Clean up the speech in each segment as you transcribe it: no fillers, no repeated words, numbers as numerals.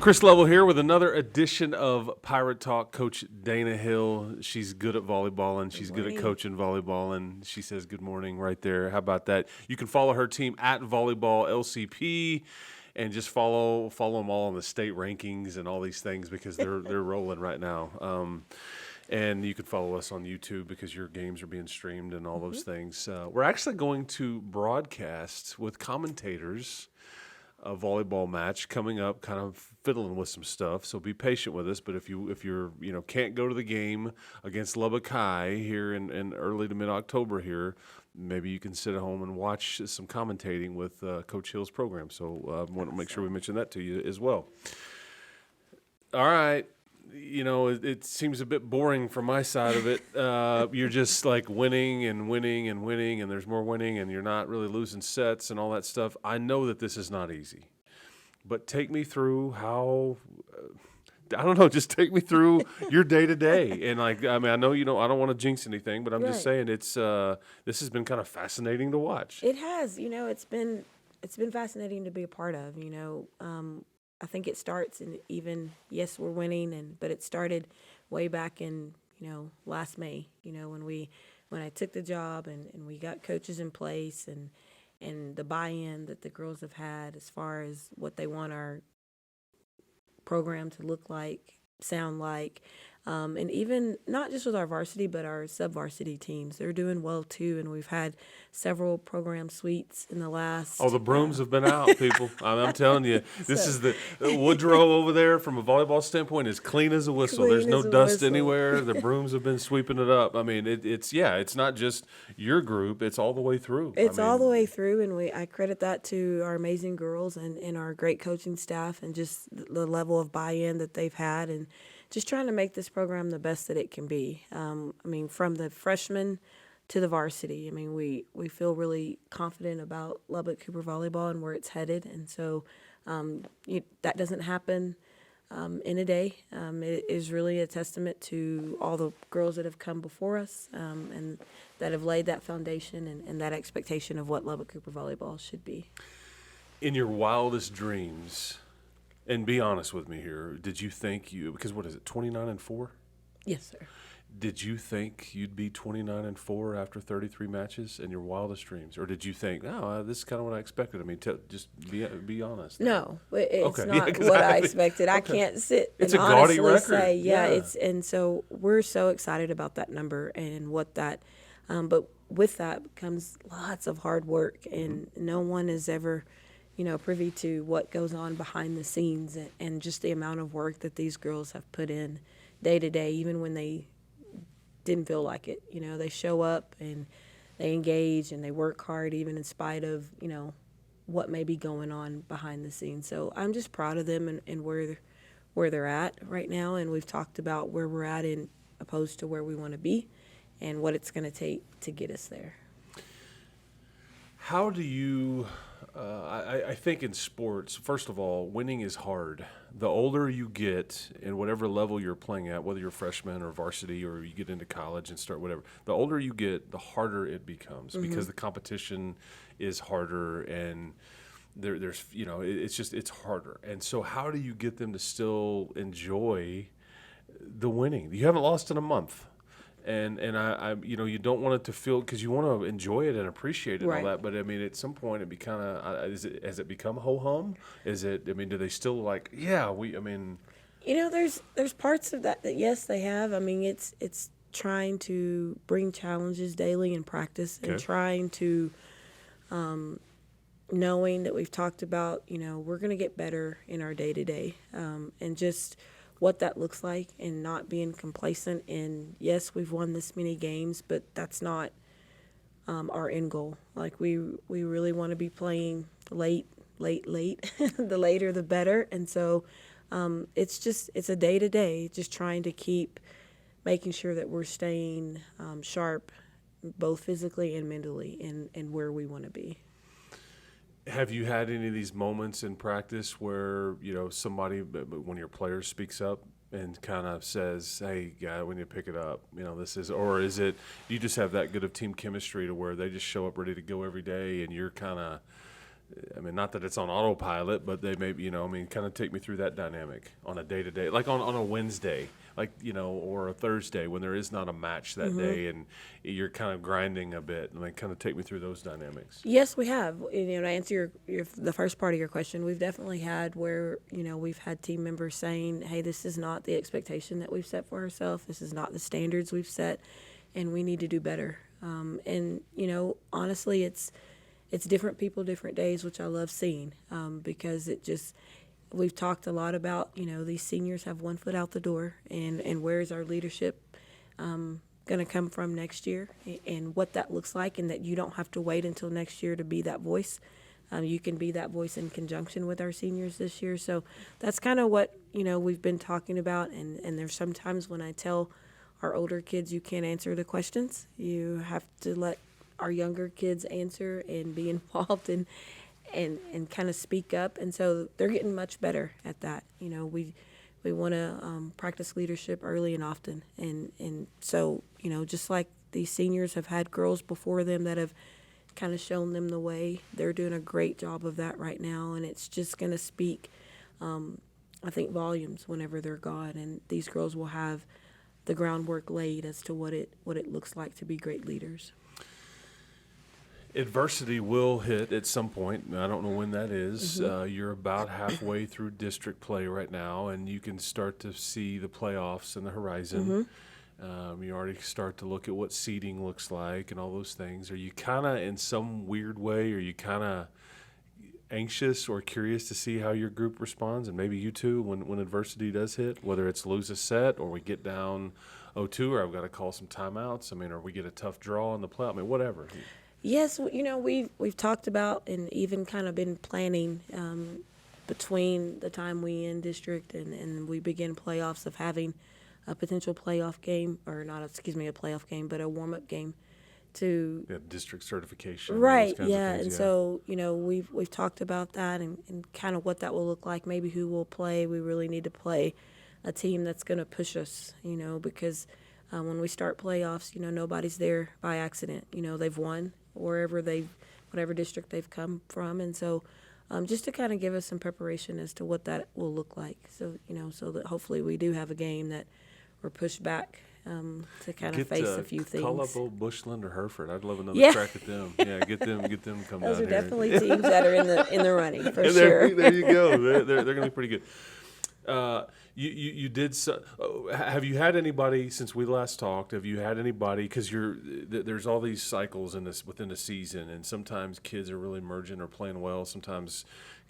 Chris Lovell here with another edition of Pirate Talk. Coach Dana Hill, she's good at volleyball and she's good at coaching volleyball, and she says good morning right there. How about that? You can follow her team at Volleyball LCP and just follow them all on the state rankings and all these things because they're rolling right now. And you can follow us on YouTube because your games are being streamed and all those things. We're actually going to broadcast with commentators a volleyball match coming up, kind of fiddling with some stuff. So be patient with us. But if you're can't go to the game against Lubbock High here in early to mid October maybe you can sit at home and watch some commentating with Coach Hill's program. So I want to make sure we mention that to you as well. All right. It seems a bit boring from my side of it. You're just like winning and winning and winning, and there's more winning, and you're not really losing sets and all that stuff. I know that this is not easy, but take me through how. I don't know. Just take me through your day to day, and I know I don't want to jinx anything, but I'm just saying this has been kind of fascinating to watch. It has. It's been fascinating to be a part of. I think it starts in yes, we're winning, but it started way back in, last May, when I took the job and we got coaches in place and the buy-in that the girls have had as far as what they want our program to look like, sound like, and even not just with our varsity, but our sub-varsity teams. They're doing well, too, and we've had several program suites in the last. Oh, the brooms have been out, people. I'm telling you, this is the Woodrow over there from a volleyball standpoint is clean as a whistle. There's no dust anywhere. The brooms have been sweeping it up. I mean, it's not just your group. It's all the way through. It's all the way through, and I credit that to our amazing girls and our great coaching staff and just the level of buy-in that they've had and just trying to make this program the best that it can be. From the freshmen to the varsity, we feel really confident about Lubbock-Cooper volleyball and where it's headed. And so that doesn't happen in a day. It is really a testament to all the girls that have come before us and that have laid that foundation and that expectation of what Lubbock-Cooper volleyball should be. In your wildest dreams, and be honest with me here, did you think because what is it, 29-4? Yes, sir. Did you think you'd be 29-4 after 33 matches in your wildest dreams? Or did you think, this is kind of what I expected? Just be honest. No, it's not what I expected. I can't sit and honestly say, and so we're so excited about that number and what that, but with that comes lots of hard work, and no one is ever privy to what goes on behind the scenes and just the amount of work that these girls have put in day to day, even when they didn't feel like it. They show up and they engage and they work hard even in spite of, what may be going on behind the scenes. So I'm just proud of them and where they're at right now. And we've talked about where we're at in opposed to where we want to be and what it's going to take to get us there. How do you I think in sports, first of all, winning is hard. The older you get and whatever level you're playing at, whether you're freshman or varsity or you get into college and start whatever, the older you get, the harder it becomes because the competition is harder and there's it's harder. And so how do you get them to still enjoy the winning? You haven't lost in a month. And I you don't want it to feel, because you want to enjoy it and appreciate it and all that. But at some point it be kind of has it become ho hum? Is it? Do they still like? Yeah, there's parts of that yes they have. It's trying to bring challenges daily in practice and trying to knowing that we've talked about we're going to get better in our day to day and just what that looks like and not being complacent. And yes, we've won this many games, but that's not our end goal. Like we really want to be playing late. The later, the better. And so it's a day to day, just trying to keep making sure that we're staying sharp, both physically and mentally, and where we want to be. Have you had any of these moments in practice where, somebody, one of your players speaks up and kind of says, hey, guy, we need to pick it up, or is it, do you just have that good of team chemistry to where they just show up ready to go every day and you're kind of I mean, not that it's on autopilot, but they maybe, kind of take me through that dynamic on a day-to-day, like on a Wednesday, like, or a Thursday when there is not a match that day and you're kind of grinding a bit. And kind of take me through those dynamics. Yes, we have. To answer the first part of your question, we've definitely had where, we've had team members saying, hey, this is not the expectation that we've set for ourselves. This is not the standards we've set, and we need to do better. And honestly, it's different people, different days, which I love seeing because we've talked a lot about, these seniors have one foot out the door, and where's our leadership going to come from next year and what that looks like, and that you don't have to wait until next year to be that voice. You can be that voice in conjunction with our seniors this year. So that's kind of what, we've been talking about. And there's sometimes when I tell our older kids, you can't answer the questions. You have to let our younger kids answer and be involved and kind of speak up. And so they're getting much better at that. We want to practice leadership early and often. And so, just like these seniors have had girls before them that have kind of shown them the way, they're doing a great job of that right now. And it's just going to speak, I think, volumes whenever they're gone. And these girls will have the groundwork laid as to what it looks like to be great leaders. Adversity will hit at some point. I don't know when that is. You're about halfway through district play right now, and you can start to see the playoffs in the horizon. You already start to look at what seeding looks like and all those things. Are you kind of, in some weird way, are you kind of anxious or curious to see how your group responds, and maybe you too, when adversity does hit, whether it's lose a set or we get down 0-2 or I've got to call some timeouts, or we get a tough draw in the playoff, whatever. Yes, we've talked about and even kind of been planning between the time we end district and we begin playoffs of having a potential playoff game, or not, a playoff game, but a warm-up game to district certification. Right, those kinds of things, and so we've talked about that and kind of what that will look like, maybe who will play. We really need to play a team that's going to push us, because when we start playoffs, nobody's there by accident. They've won whatever district they've come from. And so just to kind of give us some preparation as to what that will look like. So, so that hopefully we do have a game that we're pushed back to kind of face a few things. Call up old Bushland or Hereford. I'd love another Yeah. crack at them. Yeah, get them to come Those down are here. definitely teams that are in the running for And sure. there you go. They're going to be pretty good. You did. Have you had anybody since we last talked? Have you had anybody? Because there's all these cycles within the season, and sometimes kids are really emerging or playing well. Sometimes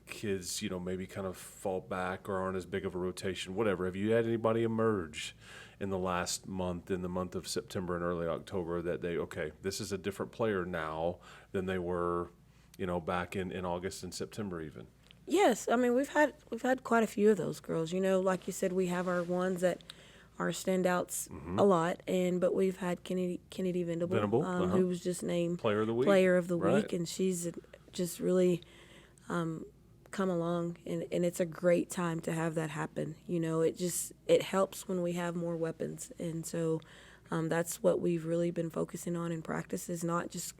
kids, maybe kind of fall back or aren't as big of a rotation. Whatever. Have you had anybody emerge in the last month, in the month of September and early October, that this is a different player now than they were, back in August and September even? Yes, we've had quite a few of those girls. Like you said, we have our ones that are standouts a lot, but we've had Kennedy Venable, who was just named Player of the Week. Week, and she's just really come along, and it's a great time to have that happen. It helps when we have more weapons, and so that's what we've really been focusing on in practice. Is not just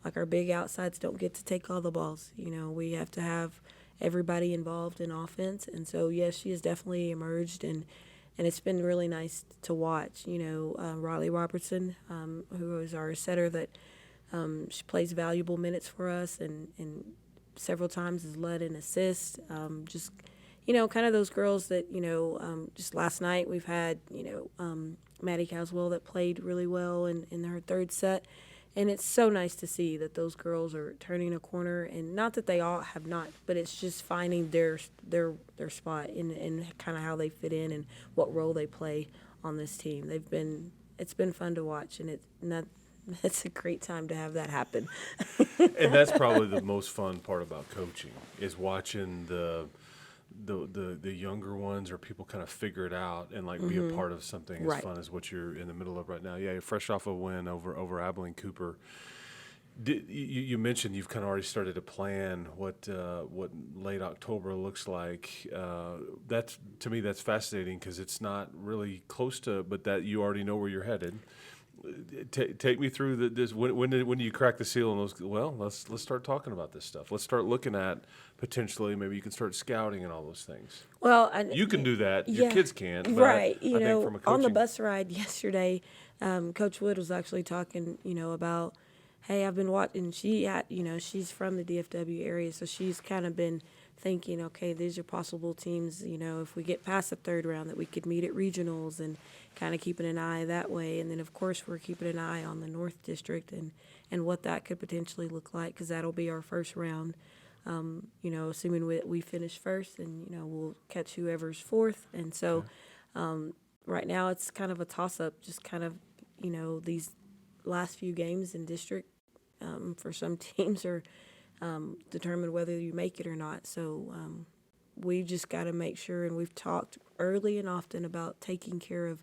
like our big outsides don't get to take all the balls. We have to have everybody involved in offense. And so, yes, she has definitely emerged, and it's been really nice to watch. Riley Robertson, who is our setter, that she plays valuable minutes for us and several times has led an assist. Just, kind of those girls that, just last night we've had, Maddie Caswell that played really well in her third set. And it's so nice to see that those girls are turning a corner, and not that they all have not, but it's just finding their spot and kind of how they fit in and what role they play on this team. It's been fun to watch, and it's a great time to have that happen. And that's probably the most fun part about coaching, is watching the younger ones or people kind of figure it out and be a part of something as fun as what you're in the middle of right now. Yeah, you're fresh off a win over Lubbock-Cooper. You mentioned you've kind of already started to plan what late October looks like. That's, to me, that's fascinating because it's not really close to, but that you already know where you're headed. Take me through this. When do you crack the seal on those? Well, let's start talking about this stuff. Let's start looking at potentially maybe you can start scouting and all those things. Well, You can do that. Your yeah, kids can't. But right. I think from a coaching, On the bus ride yesterday, Coach Wood was actually talking, about, hey, I've been watching. She's from the DFW area, so she's kind of been thinking, okay, these are possible teams. If we get past the third round, that we could meet at regionals, and kind of keeping an eye that way. And then, of course, we're keeping an eye on the North District and what that could potentially look like, because that'll be our first round. Assuming we finish first, and we'll catch whoever's fourth. And so, right now it's kind of a toss-up. Just kind of, these last few games in district for some teams are determine whether you make it or not. So we just got to make sure, and we've talked early and often about taking care of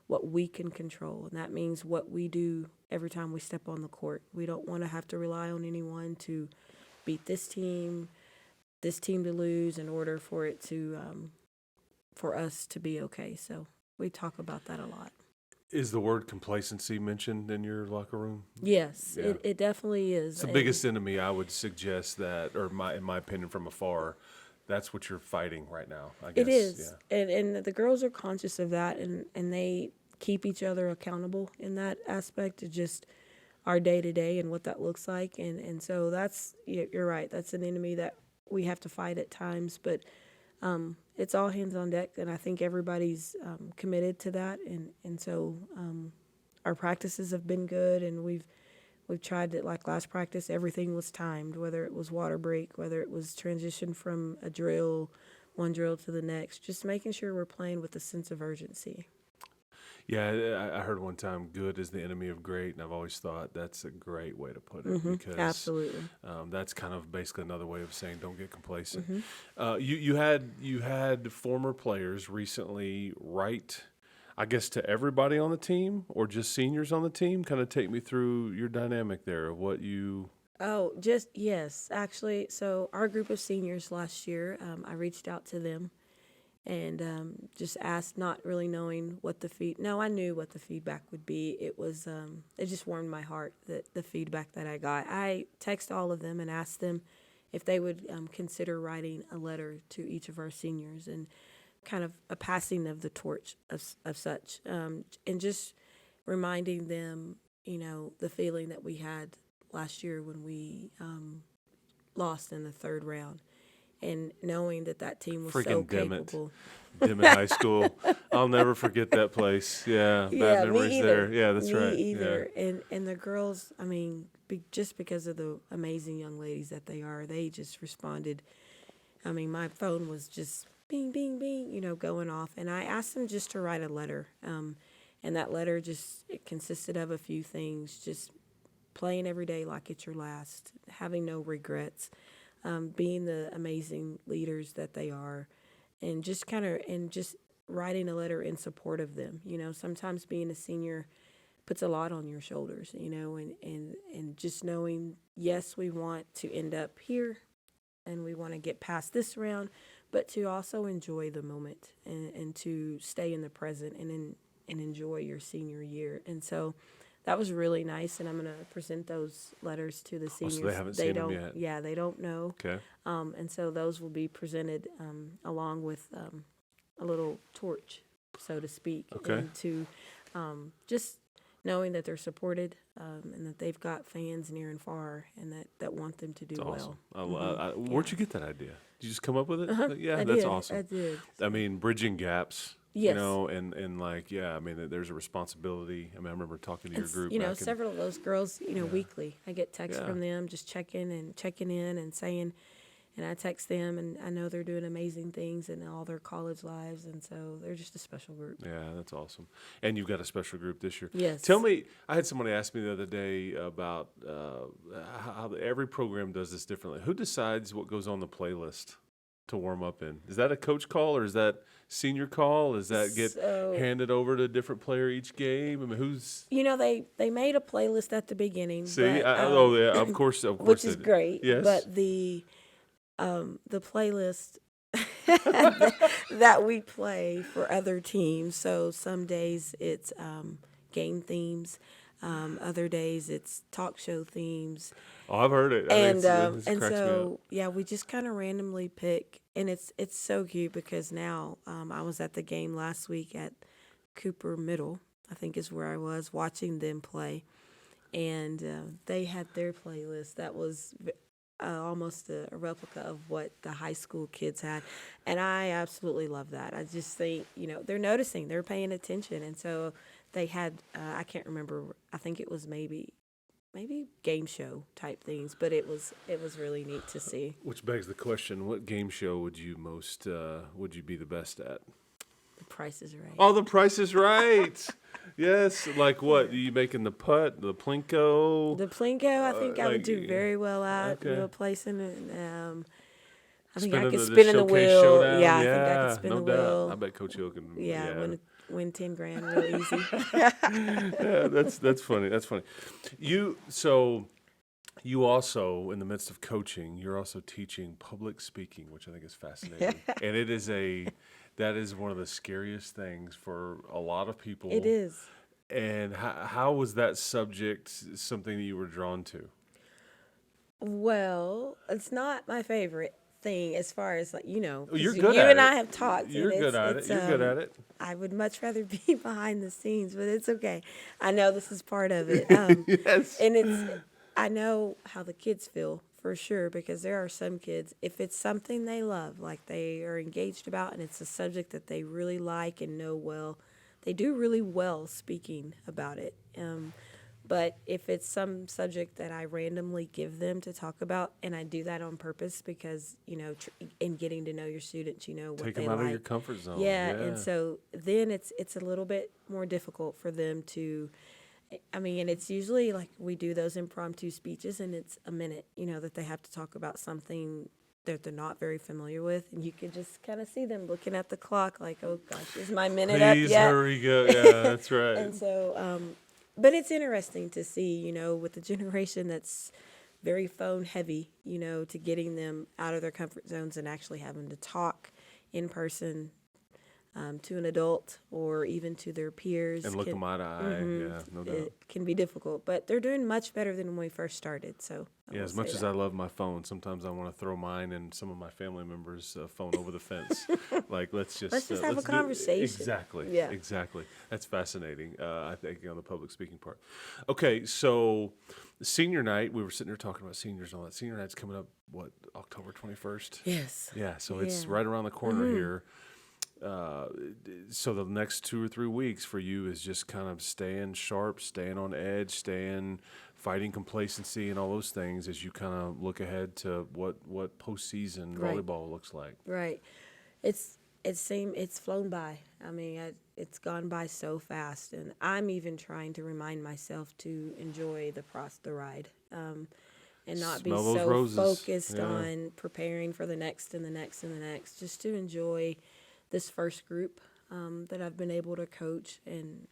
what we can control, and that means what we do every time we step on the court. We don't want to have to rely on anyone to beat this team to lose in order for it to for us to be okay. So we talk about that a lot. is the word complacency mentioned in your locker room? Yes, Yeah. it definitely is. It's the biggest enemy. I would suggest that, or in my opinion, from afar, that's what you're fighting right now. I guess It is, Yeah. and the girls are conscious of that, and they keep each other accountable in that aspect of just our day-to-day and what that looks like. And so you're right, that's an enemy that we have to fight at times, but it's all hands on deck, and I think everybody's committed to that. And so our practices have been good, and we've tried it. Like last practice, everything was timed, whether it was water break, whether it was transition from one drill to the next, just making sure we're playing with a sense of urgency. Yeah, I heard one time, good is the enemy of great, and I've always thought that's a great way to put it, because Absolutely. that's kind of basically another way of saying don't get complacent. Mm-hmm. You had former players recently write, I guess, to everybody on the team or just seniors on the team. Kind of take me through your dynamic there of what you. Oh, yes, actually. So our group of seniors last year, I reached out to them and just asked, not really knowing what I knew what the feedback would be. It was, it just warmed my heart, the feedback that I got. I texted all of them and asked them if they would consider writing a letter to each of our seniors, and kind of a passing of the torch of such, and just reminding them, the feeling that we had last year when we lost in the third round. And knowing that team was so capable. Dimmitt High School. I'll never forget that place. Yeah, bad memories there. Yeah, that's right. Me either. Yeah. And the girls, I mean, just because of the amazing young ladies that they are, they just responded. I mean, my phone was just bing, bing, bing, going off. And I asked them just to write a letter. And that letter it consisted of a few things, just playing every day like it's your last, having no regrets. Being the amazing leaders that they are, and just writing a letter in support of them. Sometimes being a senior puts a lot on your shoulders, and just knowing, yes, we want to end up here and we want to get past this round, but to also enjoy the moment and to stay in the present and enjoy your senior year. And so that was really nice, and I'm going to present those letters to the seniors. So they haven't seen them yet? Yeah, they don't know. Okay. And so those will be presented along with a little torch, so to speak. Okay. And to just knowing that they're supported and that they've got fans near and far, and that want them to do That's well. awesome. Where'd you get that idea? Did you just come up with it? Yeah, I that's did. awesome. I did. I mean, bridging gaps. Yes. I mean, there's a responsibility. I mean, I remember talking to your group. Several of those girls, weekly. I get texts from them just checking in and saying, and I text them, and I know they're doing amazing things in all their college lives, and so they're just a special group. Yeah, that's awesome. And you've got a special group this year. Yes. Tell me, I had somebody ask me the other day about how every program does this differently. Who decides what goes on the playlist to warm up in? Is that a coach call, or is that senior call? Does that get handed over to a different player each game? I mean, who's? They made a playlist at the beginning. See, but, of course, which is great. Yes. But the playlist that we play for other teams. So some days it's game themes. Other days it's talk show themes. Oh, I've heard it. I think it's And cracks me up. so yeah, we just kind of randomly pick, and it's so cute because now I was at the game last week at Cooper Middle, I think is where I was watching them play, and they had their playlist that was almost a replica of what the high school kids had, and I absolutely love that. I just think they're noticing, they're paying attention, and so they had I can't remember. I think it was maybe game show type things, but it was really neat to see. Which begs the question: what game show would you be the best at? The Price is Right. Oh, The Price is Right. Yes, like what? Are you making the putt, the plinko? The Plinko, I think I would do like, very well at. okay. Placing it. I think I Spinning could the spin in the showcase wheel. showdown? Yeah, I think I could spin no the doubt. wheel. I bet Coach Hill can. Yeah, win 10 grand real easy. Yeah, that's funny. That's funny. You also, in the midst of coaching, you're also teaching public speaking, which I think is fascinating. And that is one of the scariest things for a lot of people. It is. And how was that subject something that you were drawn to? Well, it's not my favorite thing as far as 'cause You're good you at and it. I have talked. You're and good at it. You're good at it. I would much rather be behind the scenes, but it's okay. I know this is part of it. Yes. And I know how the kids feel for sure, because there are some kids, if it's something they love, like they are engaged about, and it's a subject that they really like and know well, they do really well speaking about it. But if it's some subject that I randomly give them to talk about, and I do that on purpose because, in getting to know your students, what Take they them out like. of your comfort zone. Yeah, and so then it's a little bit more difficult for them to. I mean, and it's usually like we do those impromptu speeches, and it's a minute, that they have to talk about something that they're not very familiar with, and you can just kind of see them looking at the clock, like, "Oh gosh, is my minute up Please yet?" hurry, go. Yeah, that's right. And so, but it's interesting to see, with the generation that's very phone heavy, to getting them out of their comfort zones and actually having to talk in person to an adult or even to their peers. And look them eye to eye. Yeah, no doubt. It can be difficult, but they're doing much better than when we first started. So Yeah, as much as I love my phone, sometimes I want to throw mine and some of my family members' phone over the fence. Like, let's just have a conversation. Exactly. Yeah. Exactly. That's fascinating. I think on the public speaking part. Okay, so senior night, we were sitting there talking about seniors and all that. Senior night's coming up, October 21st? Yes. Yeah, so it's right around the corner here. So the next 2 or 3 weeks for you is just kind of staying sharp, staying on edge, fighting complacency and all those things as you kind of look ahead to what postseason volleyball looks like. Right. It's flown by. I mean, it's gone by so fast, and I'm even trying to remind myself to enjoy the ride, and not Smell be those so roses. focused Yeah. on preparing for the next and the next and the next. Just to enjoy this first group that I've been able to coach, and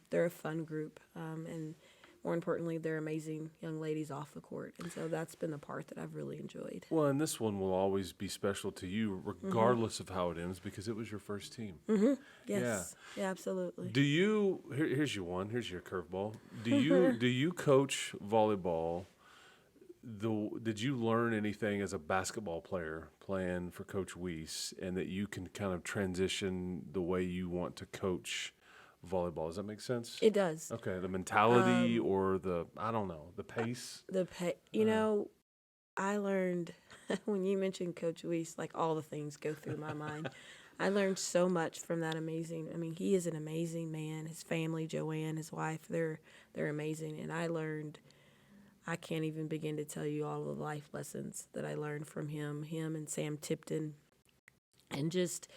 they're a fun group, and more importantly, they're amazing young ladies off the court, and so that's been the part that I've really enjoyed. Well, and this one will always be special to you, regardless of how it ends, because it was your first team. Yes, yeah, absolutely. Do you? Here's your one. Here's your curveball. Do you coach volleyball? Did you learn anything as a basketball player playing for Coach Weiss, and that you can kind of transition the way you want to coach volleyball? Does that make sense? It does. Okay, the mentality or the pace. I learned when you mentioned Coach Weiss, like all the things go through my mind. I learned so much from that amazing. I mean, he is an amazing man. His family, Joanne, his wife, they're amazing, and I can't even begin to tell you all the life lessons that I learned from him and Sam Tipton. And just,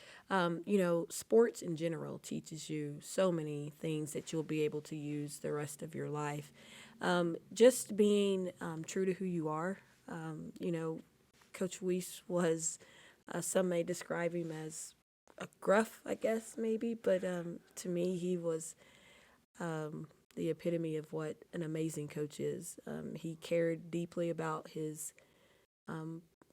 sports in general teaches you so many things that you'll be able to use the rest of your life. Just being true to who you are. Coach Weiss was, some may describe him as a gruff, I guess, maybe. But to me, he was the epitome of what an amazing coach is. He cared deeply about his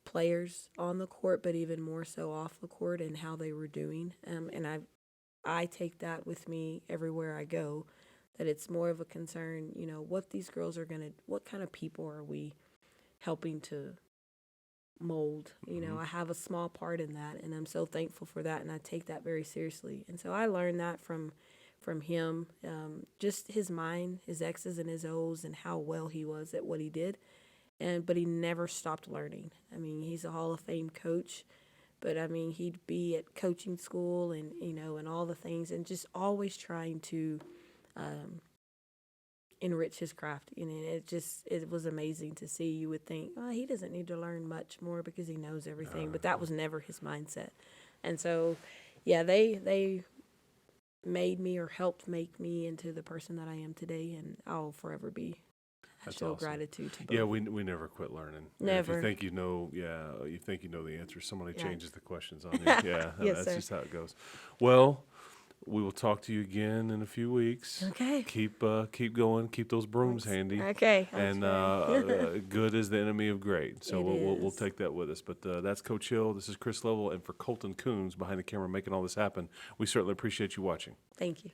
players on the court, but even more so off the court and how they were doing. And I take that with me everywhere I go, that it's more of a concern, what these girls are what kind of people are we helping to mold. I have a small part in that, and I'm so thankful for that, and I take that very seriously. And so I learned that from him, just his mind, his X's and his O's, and how well he was at what he did. But he never stopped learning. I mean, he's a Hall of Fame coach, but I mean, he'd be at coaching school and and all the things, and just always trying to enrich his craft. It was amazing to see. You would think, oh, he doesn't need to learn much more because he knows everything, but that was never his mindset. And so, yeah, they made me or helped make me into the person that I am today, and I'll forever be. I show awesome. Gratitude to both. Yeah, we never quit learning. Never. And if you think you know the answer, somebody changes the questions on you. Yeah, Yes, that's sir. just how it goes. Well, we will talk to you again in a few weeks. Okay. Keep going. Keep those brooms handy. Okay. And good is the enemy of great. So we'll take that with us. But that's Coach Hill. This is Chris Lovell, and for Colton Coons behind the camera making all this happen. We certainly appreciate you watching. Thank you.